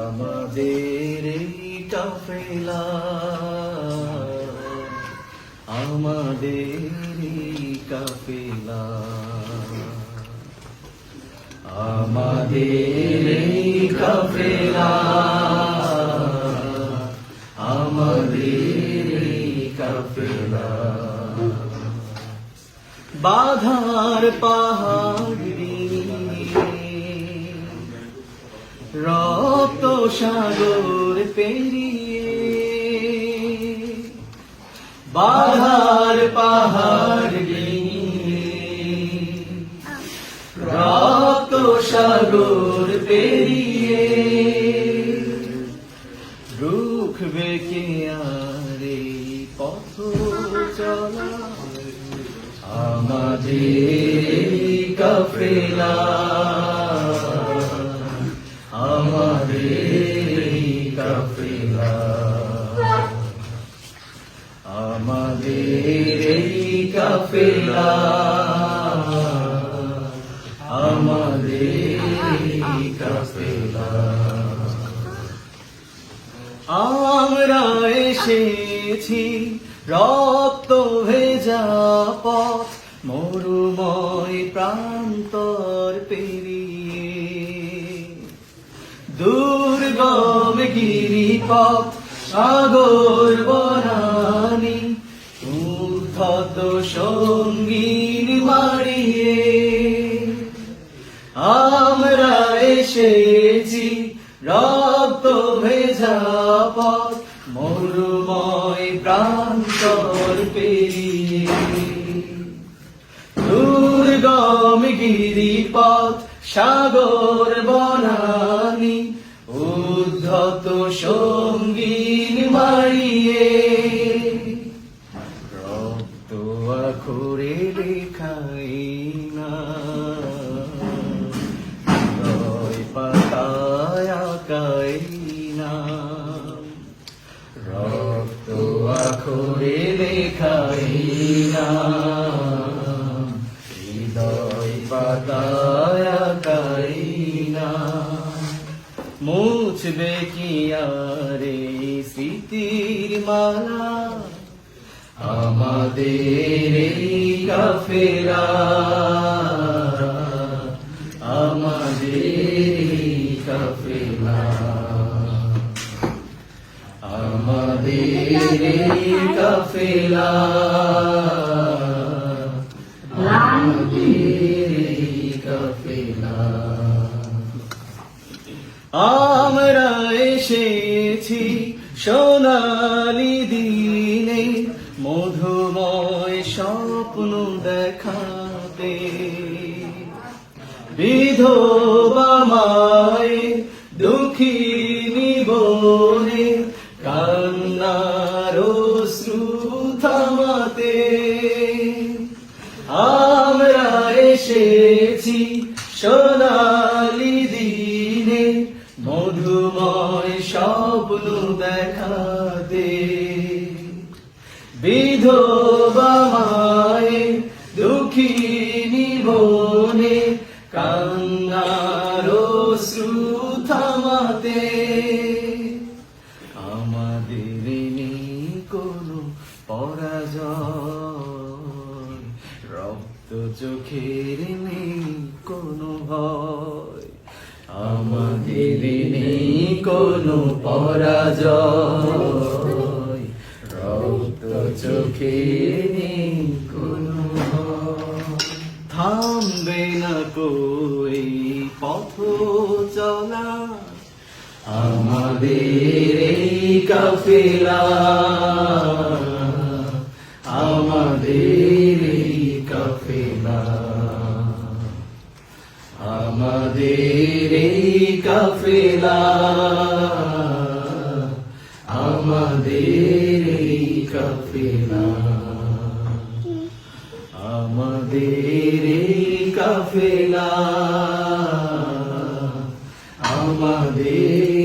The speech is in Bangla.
আমাদের এই কাফেলা, আমাদের এই কাফেলা, আমাদের এই কাফেলা, আমাদের এই কাফেলা। বাধার পাহাড় রক্ত সাগর পেরিয়ে, বাধার পাহাড় রক্ত সাগর পেরিয়ে, রুখবে কে আর এই পথ চলা, আমাদের কাফেলা, আমাদের কাফেলা, আমাদের কাফেলা, আমাদের কাফেলা। আমরা এসেছি রক্ত ভেজা পথ, মরুময় প্রান্তর পেরিয়ে, দুর্গম গিরিপথ সাগর বনানী, উদ্ধত সঙ্গীর মারিয়ে, আমরা এসেছি রক্ত ভেজা পথ, মরুময় প্রান্তর পেরিয়ে, দুর্গম গিরিপথ সাগর বনানী, উদ্ধত সঙ্গীন মারিয়ে, রক্ত আখরে লেখাই না, হৃদয় পাতায় আঁকাই না, রক্ত আখরে লেখাই না, হৃদয় পাতায় আঁকাই না। মুছবে কি আর এই স্মৃতির মালা, আমাদের এই কাফেলা, আমাদের এই কাফেলা, আমাদের এই কাফেলা, আমাদের এই কাফেলা। আমরা এসেছি সোনালি দিনে, মধুময় স্বপ্ন দেখাতে, বিধবা মায়ের দুঃখিনী বনে, কান্নার অশ্রু থামাতে, আমরা এসেছি সোনালি দিনে, মধুময় স্বপ্ন দেখাতে, বিধবা মায়ের দুঃখিনী বনে, কান্নার অশ্রু থামাতে। আমাদের নেই কোনো পরাজয়, রক্ত চোখের নেই কোনো ভয়, আমাদের নেই কোনো পরাজয়, রক্ত চোখের নেই কোনো ভয়। থামবে না কই পথ চলা, আমাদের এই কাফেলা, আমাদের এই কাফেলা, আমাদের এই কাফেলা, আমাদের এই কাফেলা, আমাদের এই কাফেলা, আমাদের